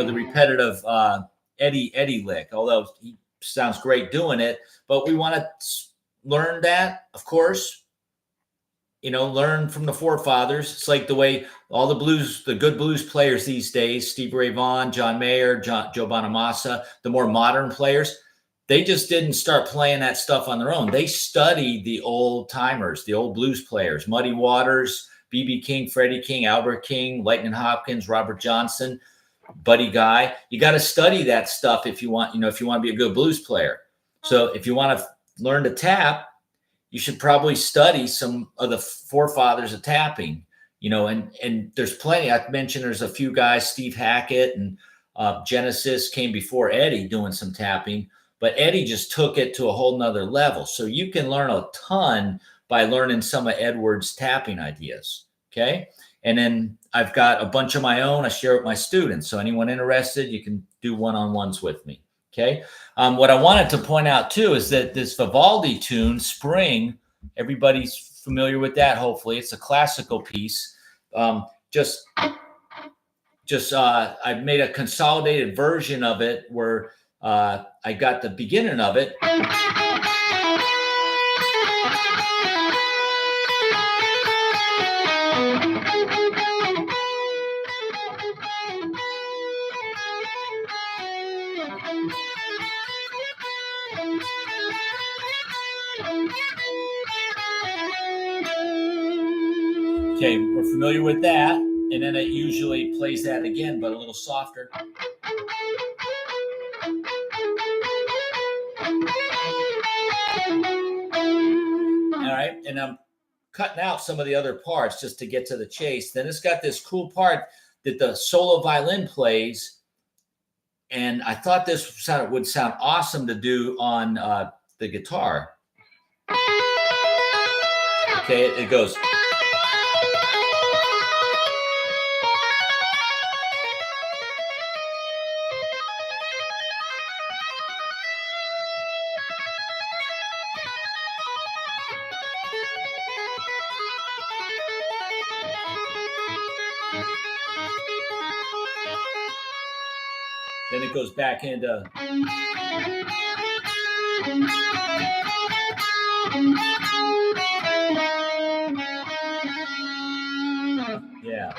the repetitive Eddie lick, although he sounds great doing it. But we want to learn that, of course, learn from the forefathers. It's like the way all the good blues players these days, Stevie Ray Vaughan, John Mayer, Joe Bonamassa, the more modern players, they just didn't start playing that stuff on their own. They studied the old timers, the old blues players, Muddy Waters, B.B. King, Freddie King, Albert King, Lightning Hopkins, Robert Johnson, Buddy Guy. You got to study that stuff if you want, if you want to be a good blues player. So if you want to learn to tap, you should probably study some of the forefathers of tapping, and there's plenty. I mentioned there's a few guys, Steve Hackett and Genesis came before Eddie doing some tapping, but Eddie just took it to a whole nother level. So you can learn a ton by learning some of Edward's tapping ideas. Okay. And then I've got a bunch of my own. I share with my students. So anyone interested, you can do one-on-ones with me. Okay. What I wanted to point out too is that this Vivaldi tune, Spring, everybody's familiar with that. Hopefully, it's a classical piece. I made a consolidated version of it where I got the beginning of it. Okay, we're familiar with that. And then it usually plays that again, but a little softer. All right, and I'm cutting out some of the other parts just to get to the chase. Then it's got this cool part that the solo violin plays. And I thought this would sound awesome to do on the guitar. Okay, it goes. Then it goes back into. Yeah.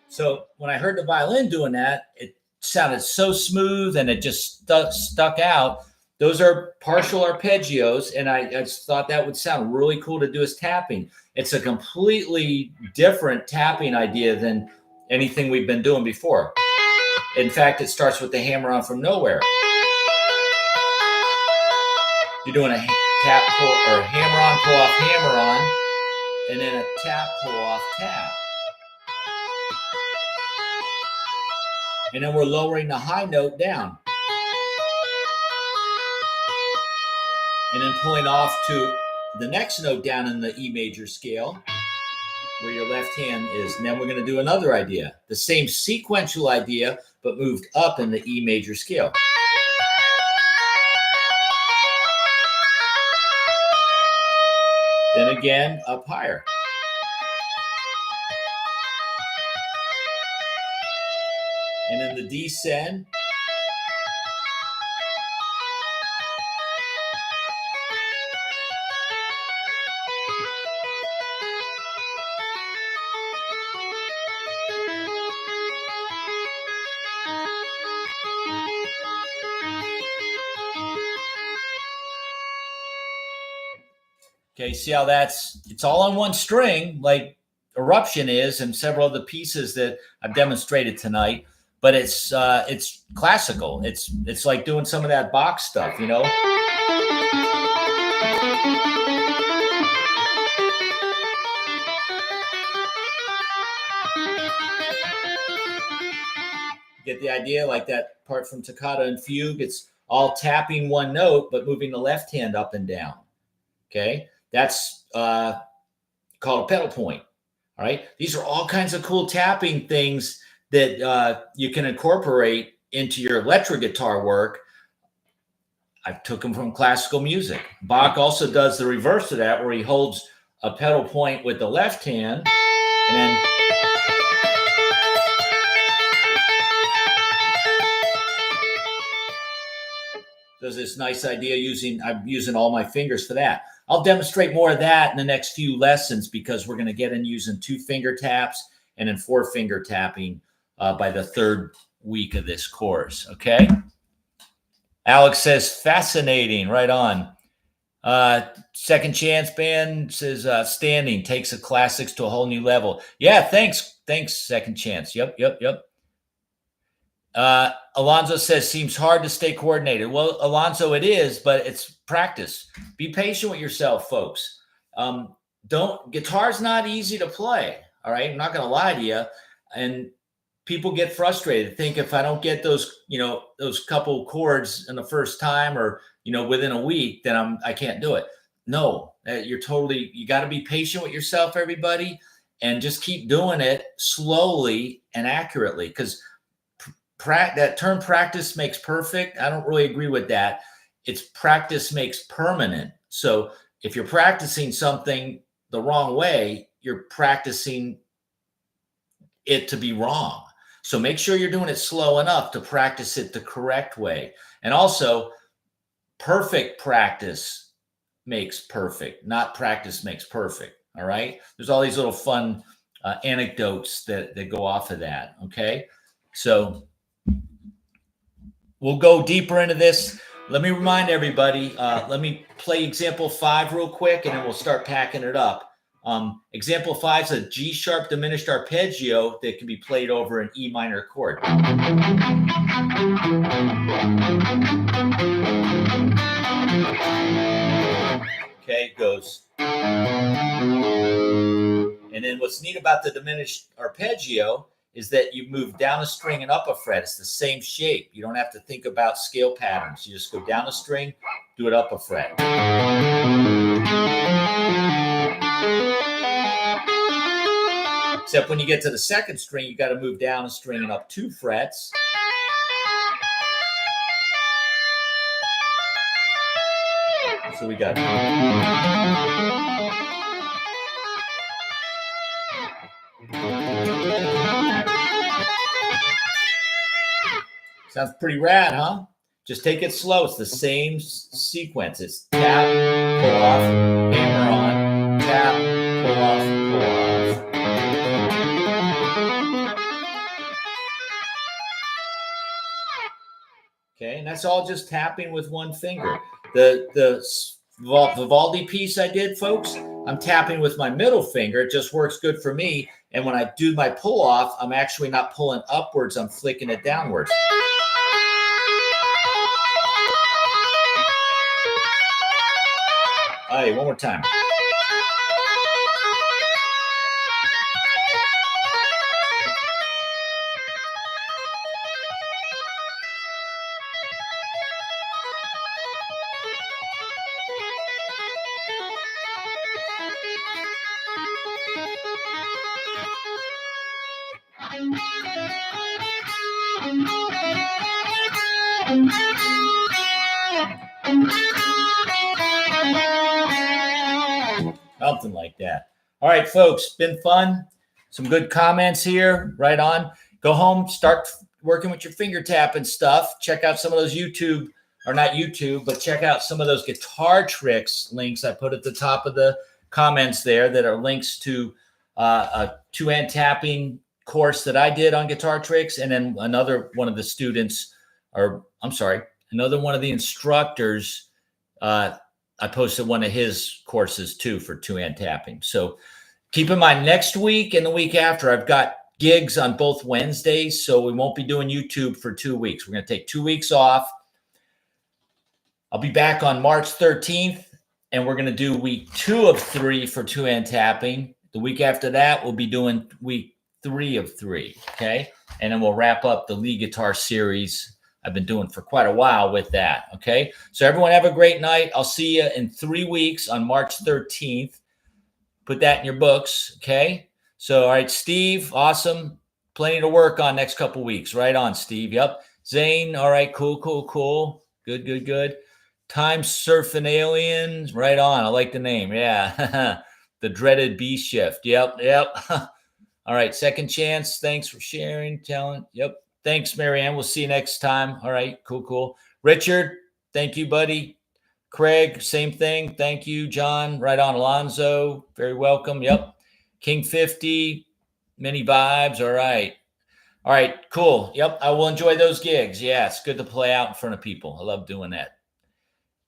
So when I heard the violin doing that, it sounded so smooth and it just stuck out. Those are partial arpeggios, and I just thought that would sound really cool to do as tapping. It's a completely different tapping idea than anything we've been doing before. In fact, it starts with the hammer on from nowhere. You're doing a tap, pull, or hammer on, pull off, hammer on, and then a tap, pull off, tap. And then we're lowering the high note down. And then pulling off to the next note down in the E major scale, where your left hand is. And then we're going to do another idea. The same sequential idea, but moved up in the E major scale. Then again, up higher. And then the descend. Okay, see how it's all on one string, like Eruption is, and several of the pieces that I've demonstrated tonight. But it's classical. It's like doing some of that Bach stuff, you know. Get the idea? Like that part from Toccata and Fugue. It's all tapping one note, but moving the left hand up and down. Okay, that's called a pedal point. All right, these are all kinds of cool tapping things that you can incorporate into your electric guitar work. I took them from classical music. Bach also does the reverse of that, where he holds a pedal point with the left hand and then does this nice idea I'm using all my fingers for that. I'll demonstrate more of that in the next few lessons, because we're going to get in using 2 finger taps and then 4 finger tapping by the 3rd week of this course. Okay. Alex says, fascinating. Right on. Second Chance Band says, standing takes the classics to a whole new level. Yeah. Thanks, Second Chance. Yep. Alonzo says, seems hard to stay coordinated. Well, Alonzo, it is, but it's practice. Be patient with yourself, folks. Guitar's not easy to play. All right. I'm not going to lie to you. And people get frustrated. Think if I don't get those couple chords in the first time, or, within a week, then I can't do it. No, you got to be patient with yourself, everybody, and just keep doing it slowly and accurately. Because that term practice makes perfect, I don't really agree with that. It's practice makes permanent. So if you're practicing something the wrong way, you're practicing it to be wrong. So make sure you're doing it slow enough to practice it the correct way. And also, perfect practice makes perfect, not practice makes perfect. All right. There's all these little fun anecdotes that go off of that. Okay. So we'll go deeper into this. Let me remind everybody, let me play example 5 real quick, and then we'll start packing it up. Example 5 is a G sharp diminished arpeggio that can be played over an E minor chord. Okay, it goes. And then what's neat about the diminished arpeggio is that you move down a string and up a fret. It's the same shape. You don't have to think about scale patterns. You just go down a string, do it up a fret. Except when you get to the second string, you got to move down a string and up 2 frets. So we got. Sounds pretty rad, huh? Just take it slow. It's the same sequence. It's tap, pull off, hammer on, tap, pull off, pull off. Okay, and that's all just tapping with one finger. The Vivaldi piece I did, folks, I'm tapping with my middle finger. It just works good for me. And when I do my pull off, I'm actually not pulling upwards. I'm flicking it downwards. All right, one more time. Something like that. All right, folks, been fun. Some good comments here. Right on. Go home, start working with your finger tapping stuff. Check out some of those YouTube, or not YouTube, but check out some of those guitar tricks links I put at the top of the comments there that are links to a two-hand tapping course that I did on guitar tricks. And then another one of the students, or I'm sorry, another one of the instructors, I posted one of his courses too for two-hand tapping. So keep in mind, next week and the week after, I've got gigs on both Wednesdays, so we won't be doing YouTube for 2 weeks. We're going to take 2 weeks off. I'll be back on March 13th, and we're going to do week 2 of 3 for two-hand tapping. The week after that, we'll be doing week 3 of 3, okay? And then we'll wrap up the lead guitar series I've been doing for quite a while with that, okay? So everyone have a great night. I'll see you in 3 weeks on March 13th. Put that in your books, okay? So, all right, Steve, awesome. Plenty to work on next couple weeks. Right on, Steve. Yep. Zane, all right, cool. Good. Time Surfing Aliens, right on. I like the name. Yeah. The dreaded B shift. Yep. All right, Second Chance, thanks for sharing talent. Yep. Thanks, Marianne. We'll see you next time. All right, cool. Richard, thank you, buddy. Craig, same thing. Thank you, John. Right on, Alonzo. Very welcome. Yep. King 50, many vibes. All right, cool. Yep, I will enjoy those gigs. Yeah, it's good to play out in front of people. I love doing that.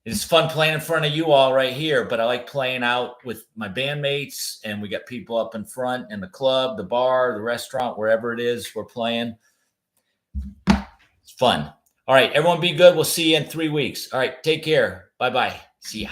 It's fun playing in front of you all right here, but I like playing out with my bandmates, and we got people up in front in the club, the bar, the restaurant, wherever it is we're playing. It's fun. All right, everyone be good. We'll see you in 3 weeks. All right, take care. Bye-bye. See ya.